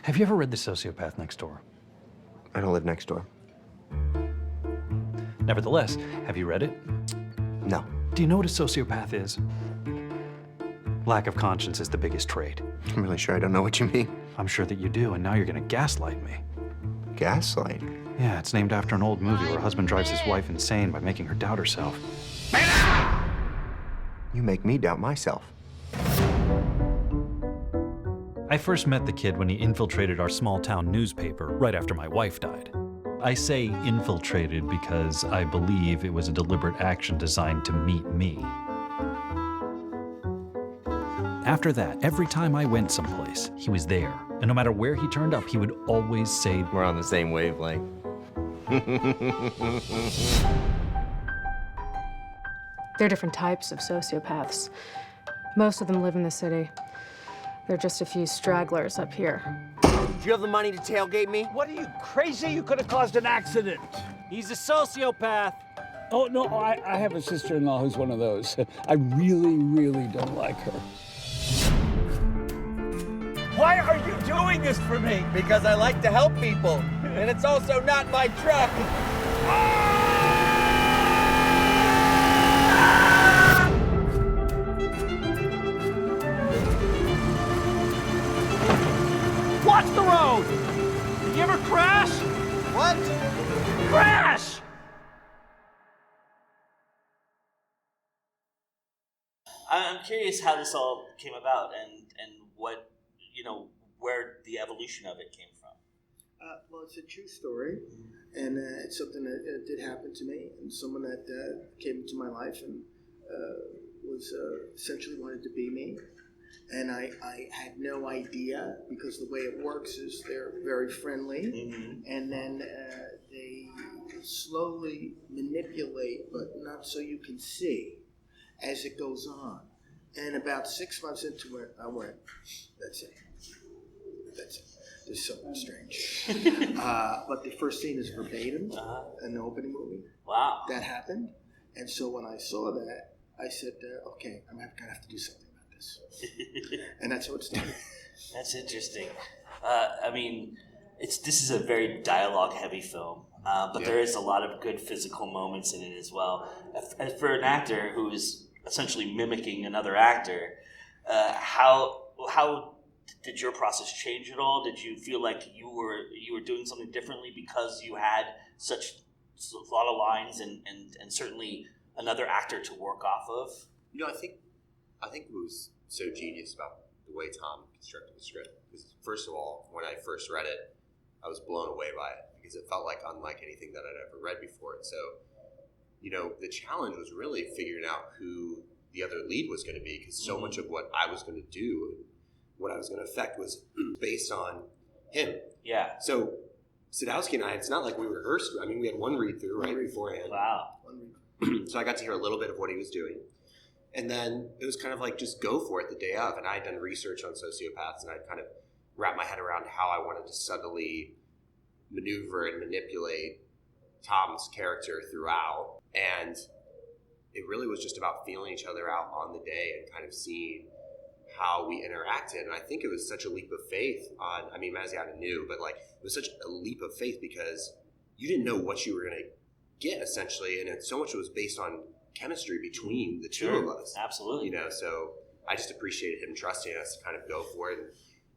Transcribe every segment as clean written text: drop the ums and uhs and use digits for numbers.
Have you ever read The Sociopath Next Door? I don't live next door. Nevertheless, have you read it? No. Do you know what a sociopath is? Lack of conscience is the biggest trait. I'm really sure I don't know what you mean. I'm sure that you do, and now you're gonna gaslight me. Gaslight? Yeah, it's named after an old movie where a husband drives his wife insane by making her doubt herself. You make me doubt myself. I first met the kid when he infiltrated our small town newspaper right after my wife died. I say infiltrated because I believe it was a deliberate action designed to meet me. After that, every time I went someplace, he was there. And no matter where he turned up, he would always say, We're on the same wavelength. There are different types of sociopaths. Most of them live in the city. There are just a few stragglers up here. Do you have the money to tailgate me? What are you, crazy? You could have caused an accident. He's a sociopath. Oh, no, I have a sister-in-law who's one of those. I really, really don't like her. Why are you doing this for me? Because I like to help people. And it's also not my truck. Watch the road! Did you ever crash? What? Crash! I'm curious how this all came about and what, where the evolution of it came from. Well, it's a true story, and it's something that did happen to me, and someone that came into my life and was essentially wanted to be me. And I had no idea, because the way it works is they're very friendly, and then they slowly manipulate, but not so you can see, as it goes on. And about 6 months into it, I went, that's it. There's something strange. But the first scene is verbatim in the opening movie. Wow. That happened. And so when I saw that, I said, okay, I'm going to have to do something about this. And that's how it started. That's interesting. This is a very dialogue-heavy film, but there is a lot of good physical moments in it as well. For an actor who is essentially mimicking another actor, how did your process change at all? Did you feel like you were doing something differently because you had such a lot of lines and certainly another actor to work off of? I think it was so genius about the way Tom constructed the script. Because first of all, when I first read it, I was blown away by it because it felt like unlike anything that I'd ever read before. And so, the challenge was really figuring out who the other lead was going to be, because so much of what I was going to do, what I was going to affect, was based on him. Yeah. So Sadowski and I, it's not like we rehearsed. I mean, we had one read through beforehand. Wow. So I got to hear a little bit of what he was doing. And then it was kind of like, just go for it the day of. And I had done research on sociopaths, and I kind of wrapped my head around how I wanted to subtly maneuver and manipulate Tom's character throughout. And it really was just about feeling each other out on the day and kind of seeing how we interacted. And I think it was such a leap of faith Mazziotti knew, but it was such a leap of faith because you didn't know what you were going to get, essentially. And so much was based on chemistry between the two of us. Absolutely. So I just appreciated him trusting us to kind of go for it.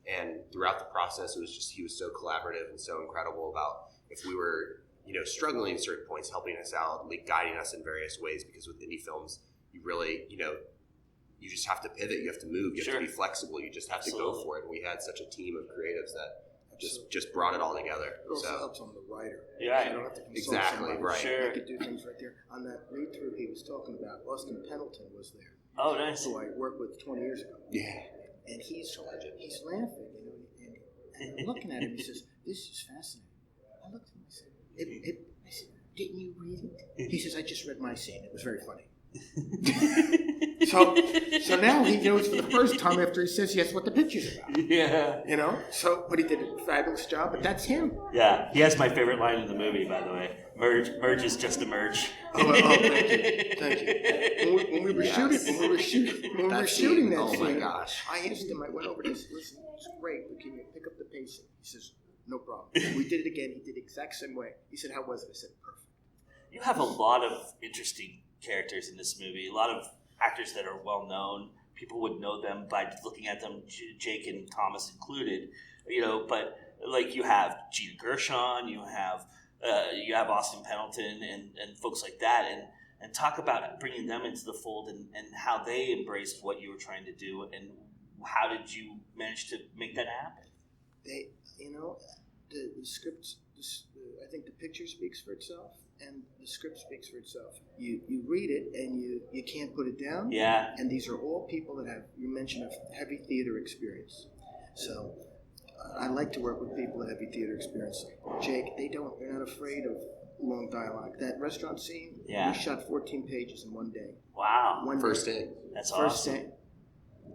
And throughout the process, he was so collaborative and so incredible about if we were, struggling at certain points, helping us out, guiding us in various ways, because with indie films, you really, you just have to pivot, you have to move, you have to be flexible, you just have to go for it. And we had such a team of creatives that just brought it all together. It also helps on the writer. Yeah, I don't have to consult somebody. Right. Sure. I could do things right there. On that read-through he was talking about, Austin Pendleton was there. Oh, nice. Who I worked with 20 years ago. Yeah. And he's laughing, and I'm looking at him, he says, this is fascinating. I looked at him, I said, I said, didn't you read it? He says, I just read my scene. It was very funny. So now he knows for the first time after he says yes what the picture's about. Yeah. You know? So, but he did a fabulous job, but that's him. Yeah. He has my favorite line in the movie, by the way. Merge is just a merge. Oh, thank you. When we were shooting that scene, oh my gosh. I asked him, I went over this, listen, it's great, but can you pick up the pacing? He says, no problem. We did it again, he did the exact same way. He said, how was it? I said, perfect. You have a lot of interesting characters in this movie, a lot of actors that are well known. People would know them by looking at them, Jake and Thomas included, you know, but like you have Gina Gershon, you have Austin Pendleton and folks like that, and talk about bringing them into the fold and how they embraced what you were trying to do, and how did you manage to make that happen? They, you know, the script, I think the picture speaks for itself, and the script speaks for itself. You read it, and you can't put it down. Yeah. And these are all people that have, you mentioned, a heavy theater experience. So I like to work with people that have heavy theater experience. Jake, they're not afraid of long dialogue. That restaurant scene, we shot 14 pages in one day. Wow. First day. That's First awesome. day.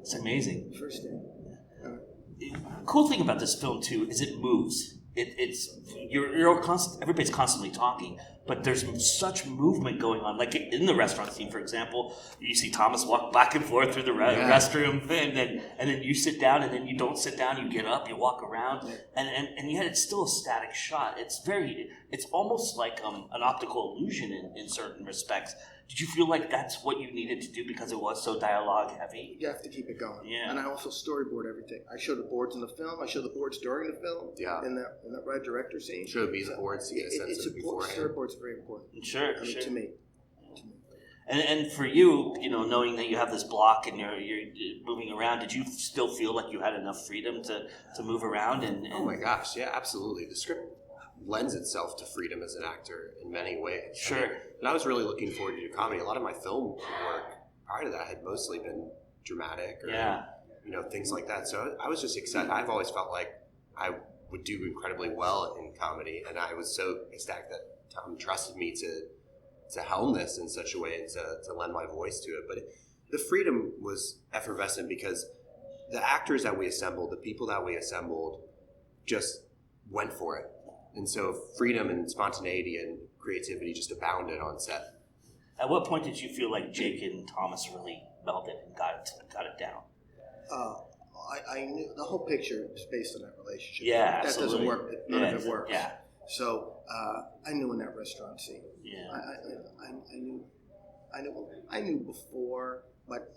It's amazing. First day. Cool thing about this film too is it moves. Everybody's constantly talking, but there's such movement going on. Like in the restaurant scene, for example, you see Thomas walk back and forth through the restroom, and then you sit down, and then you don't sit down. You get up, you walk around, and yet it's still a static shot. It's almost like an optical illusion in certain respects. Did you feel like that's what you needed to do because it was so dialogue heavy? You have to keep it going. Yeah. And I also storyboard everything. I show the boards in the film. I show the boards during the film. Yeah. In that right director scene. Show me the boards to get a sense of it beforehand. Storyboard's very important. Sure. To me. And for you, you know, knowing that you have this block and you're moving around, did you still feel like you had enough freedom to move around? And oh my gosh, yeah, absolutely. The script lends itself to freedom as an actor in many ways. Sure. I mean, and I was really looking forward to do comedy. A lot of my film work prior to that had mostly been dramatic or you know, things like that. So I was just excited. I've always felt like I would do incredibly well in comedy, and I was so ecstatic that Tom trusted me to helm this in such a way and to lend my voice to it. But the freedom was effervescent because the actors that we assembled, the people that we assembled, just went for it. And so freedom and spontaneity and creativity just abounded on set. At what point did you feel like Jake and Thomas really melded and got it down? I knew the whole picture is based on that relationship. Yeah, that absolutely. doesn't work. None of it works. Yeah. So I knew in that restaurant scene. Yeah. I knew before, but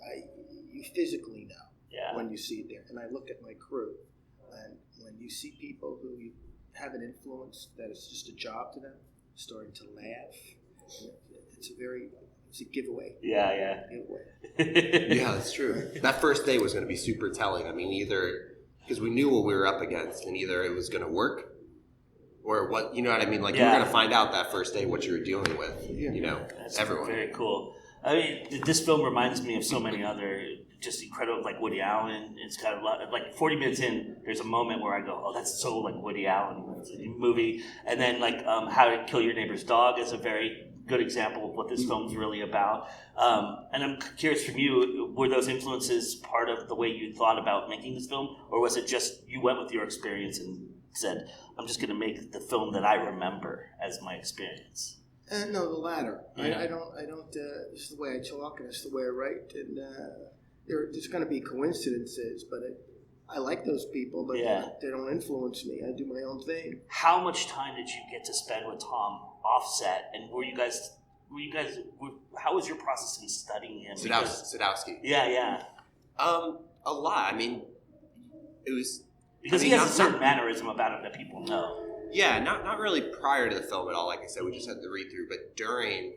you physically know when you see it there. And I look at my crew, and when you see people who you have an influence that is just a job to them, starting to laugh, it's a giveaway. Yeah. Giveaway. Yeah, that's true. That first day was going to be super telling. I mean, either because we knew what we were up against, and either it was going to work, or what, you know what I mean? Like, you were going to find out that first day what you were dealing with. You know, That's everyone. Very cool. I mean, this film reminds me of so many other just incredible, like Woody Allen. It's got a lot, like 40 minutes in, there's a moment where I go, oh, that's so like Woody Allen movie. And then like How to Kill Your Neighbor's Dog is a very good example of what this film's really about. And I'm curious from you, were those influences part of the way you thought about making this film? Or was it just you went with your experience and said, I'm just going to make the film that I remember as my experience? No, the latter. Yeah. I don't. It's the way I talk, and it's the way I write, and there's going to be coincidences, but I like those people, but they don't influence me. I do my own thing. How much time did you get to spend with Tom offset, and how was your process in studying him? Sadowski. Yeah. A lot. I mean, it was because he has a certain mannerism about him that people know. Yeah, not really prior to the film at all. Like I said, we just had the read through, but during,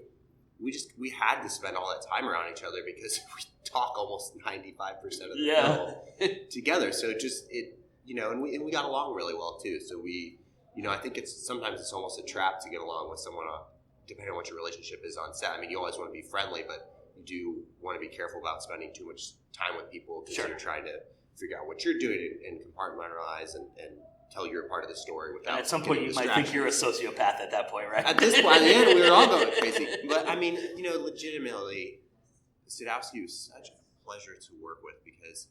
we had to spend all that time around each other because we talk almost 95% of the film together. So and we got along really well too. So we, I think sometimes it's almost a trap to get along with someone, depending on what your relationship is on set. I mean, you always want to be friendly, but you do want to be careful about spending too much time with people because you're trying to figure out what you're doing and compartmentalize and tell your part of the story without. And at some point, you might think you're a sociopath at that point, right? At this point, at the end, we were all going crazy. But I mean, legitimately, Sadowski was such a pleasure to work with because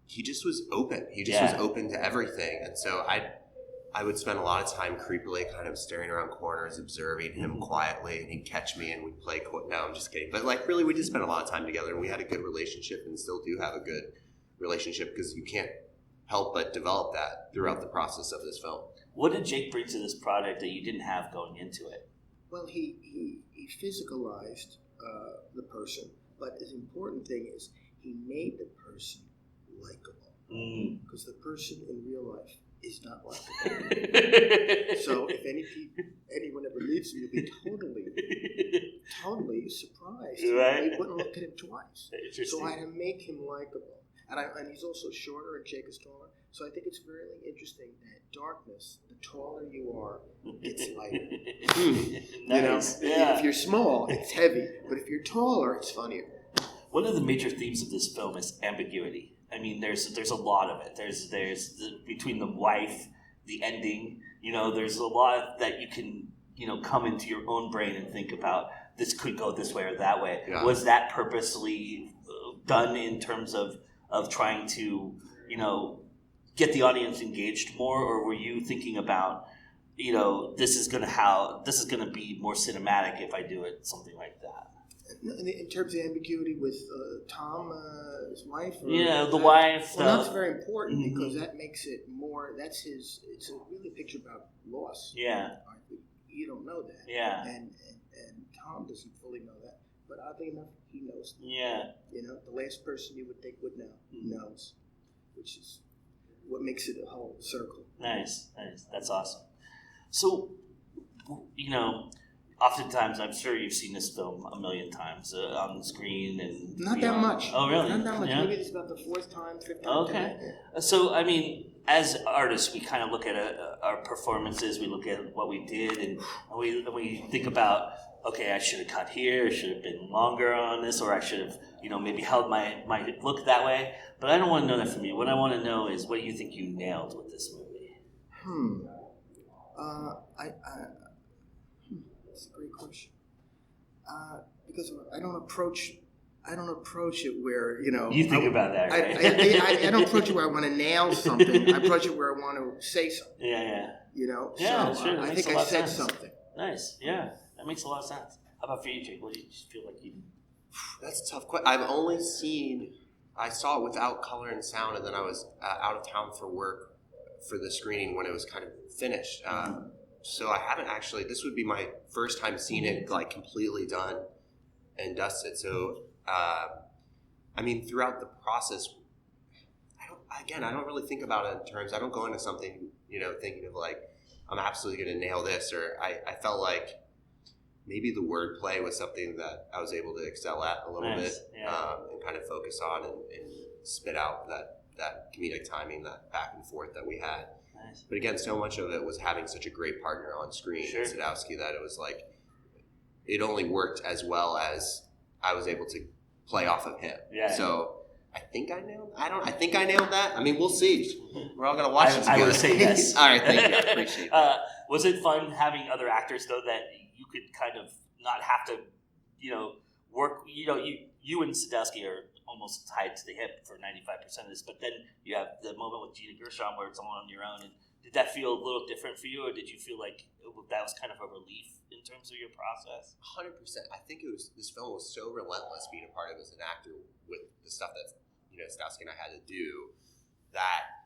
he just was open. He just was open to everything. And so I would spend a lot of time creepily kind of staring around corners, observing him quietly, and he'd catch me and we'd play. No, I'm just kidding. But like really, we just spent a lot of time together, and we had a good relationship and still do have a good relationship because you can't help but develop that throughout the process of this film. What did Jake bring to this project that you didn't have going into it? Well, he physicalized the person, but the important thing is he made the person likable. Because the person in real life is not likable. So if anyone ever leaves me, you'll be totally surprised. Right. You wouldn't look at him twice. Interesting. So I had to make him likable. And he's also shorter, and Jake is taller. So I think it's really interesting that darkness, the taller you are, gets lighter. Nice. You know, if you're small, it's heavy. But if you're taller, it's funnier. One of the major themes of this film is ambiguity. I mean, there's a lot of it. There's between the wife, the ending. You know, there's a lot that you can come into your own brain and think about. This could go this way or that way. Yeah. Was that purposely done in terms of trying to get the audience engaged more, or were you thinking about this is gonna be more cinematic if I do it something like that? In terms of ambiguity with Tom, his wife? The wife. Well, that's very important because that makes it more, it's really a picture about loss. Yeah. You don't know that. Yeah. And Tom doesn't fully know that. But oddly enough, he knows that. Yeah. The last person you would think would know knows, which is what makes it a whole circle. Nice. That's awesome. So, oftentimes, I'm sure you've seen this film a million times on the screen, and not that much. Oh, really? Not that much. Yeah. Maybe it's about the fourth time, fifth time. Okay. So, I mean, as artists, we kind of look at our performances. We look at what we did, and we think about, okay, I should have cut here. I should have been longer on this, or I should have, maybe held my look that way. But I don't want to know that from you. What I want to know is, what do you think you nailed with this movie? That's a great question. Because I don't approach it where You think about that, right? I don't approach it where I want to nail something. I approach it where I want to say something. Yeah. So sure. I think I said something. Nice. Yeah, that makes a lot of sense. How about for you, Jake? What do you feel like you? That's a tough question. I saw it without color and sound, and then I was out of town for work for the screening when it was kind of finished. So I haven't actually. This would be my first time seeing it like completely done and dusted. So throughout the process, I don't really think about it in terms. I don't go into something thinking of like I'm absolutely going to nail this, or I felt like maybe the wordplay was something that I was able to excel at a little bit and kind of focus on and spit out that comedic timing, that back and forth that we had. Nice. But again, so much of it was having such a great partner on screen, Sadowski, that it was like it only worked as well as I was able to play off of him. Yeah. So I think I nailed. I think I nailed that. I mean, we'll see. We're all gonna watch it together. I would say yes. All right, thank you. I appreciate that. Was it fun having other actors though that you could kind of not have to, work? You and Sadowski are almost tied to the hip for 95% of this, but then you have the moment with Gina Gershon where it's all on your own. And did that feel a little different for you, or did you feel like that was kind of a relief in terms of your process? 100%. I think this film was so relentless being a part of as an actor with the stuff that Sadowski and I had to do, that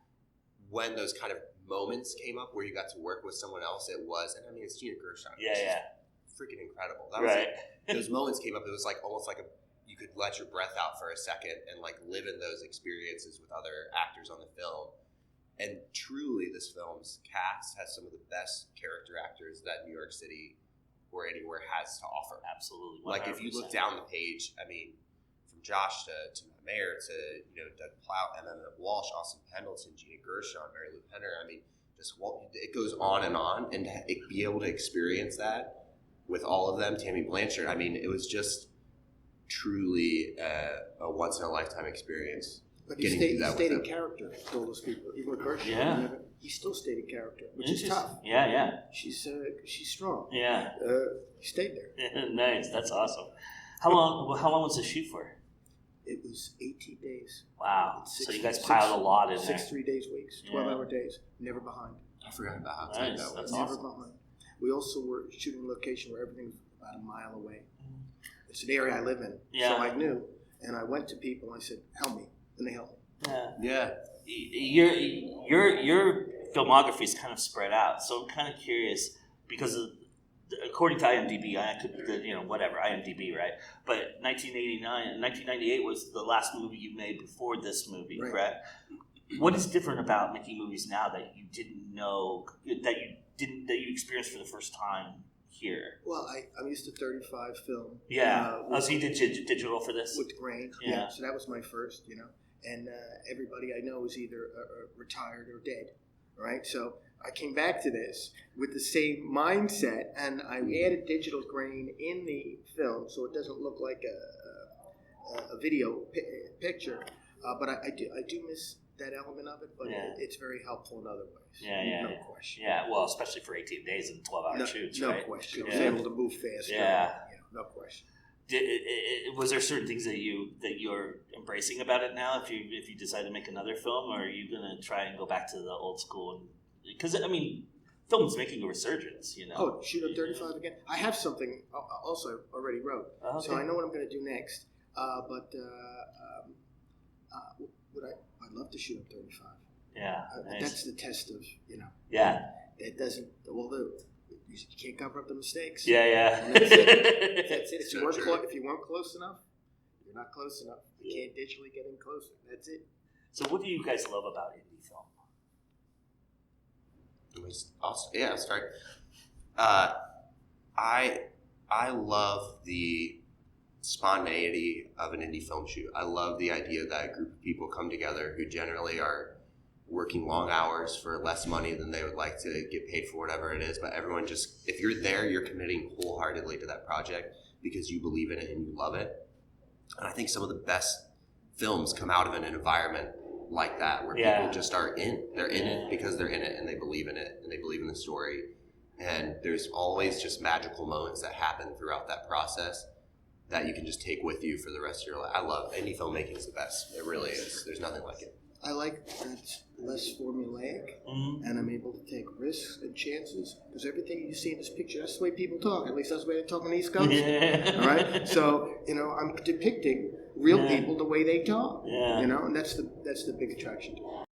when those kind of moments came up where you got to work with someone else, it's Gina Gershon. Yeah. Freaking incredible. That was those moments came up. It was like almost like you could let your breath out for a second and like live in those experiences with other actors on the film. And truly, this film's cast has some of the best character actors that New York City or anywhere has to offer. Absolutely. 100%. Like if you look down the page, I mean, from Josh to Matt Mayer to Doug Plout, Emma Walsh, Austin Pendleton, Gina Gershon, Mary Lou Penner. I mean, it goes on, and to be able to experience that with all of them, Tammy Blanchard. I mean, it was just truly a once in a lifetime experience. But he stayed in character with all those people. Even with Gershon, he still stayed in character, which is tough. Yeah. She's strong. Yeah. He stayed there. Nice. That's awesome. How long was the shoot for? It was 18 days. Wow. So you guys piled a lot in there. 6 3-day weeks, 12-hour days, never behind. I forgot about how tight that was. That's Never awesome. behind. We also were shooting a location where everything's about a mile away. It's an area I live in, Yeah. so I knew. And I went to people and I said, help me. And they helped me. Yeah. Yeah. Your filmography is kind of spread out, so I'm kind of curious because according to IMDb, I could whatever IMDb, right? But 1998 was the last movie you made before this movie, Right. correct? What is different about making movies now that you didn't know that you experienced for the first time here? Well, I'm used to 35 film. Yeah. So you did digital for this? With grain. Yeah. So that was my first, And everybody I know is either retired or dead, right? So I came back to this with the same mindset, and I added digital grain in the film so it doesn't look like a video picture. But I do miss that element of it, but it's very helpful in other ways. Yeah. No question. Yeah, well, especially for 18 days and 12-hour shoots, no right? question. I was Yeah. able to move faster. Yeah. No question. Was there certain things that you're embracing about it now? If you decide to make another film, or are you gonna try and go back to the old school? Because film's making a resurgence. Oh, shoot on 35 again. I have something also already wrote, so I know what I'm going to do next. I'd love to shoot on 35. Yeah, nice. That's the test of Yeah. That doesn't. You can't cover up the mistakes. Yeah. And that's it. That's it. If you weren't close enough, you're not close enough. You can't digitally get in closer. That's it. So, what do you guys love about indie film? I'll start. I love the spontaneity of an indie film shoot. I love the idea that a group of people come together who generally are working long hours for less money than they would like to get paid for whatever it is, but everyone just, if you're there, you're committing wholeheartedly to that project because you believe in it and you love it. And I think some of the best films come out of an environment like that, where people just are they're in it because they're in it and they believe in it and they believe in the story. And there's always just magical moments that happen throughout that process that you can just take with you for the rest of your life. I love indie filmmaking. Is the best. It really is. There's nothing like it. I like that it's less formulaic, and I'm able to take risks and chances, because everything you see in this picture, that's the way people talk. At least that's the way they talk on the East Coast. All right? So, I'm depicting real people the way they talk. And that's the big attraction to it.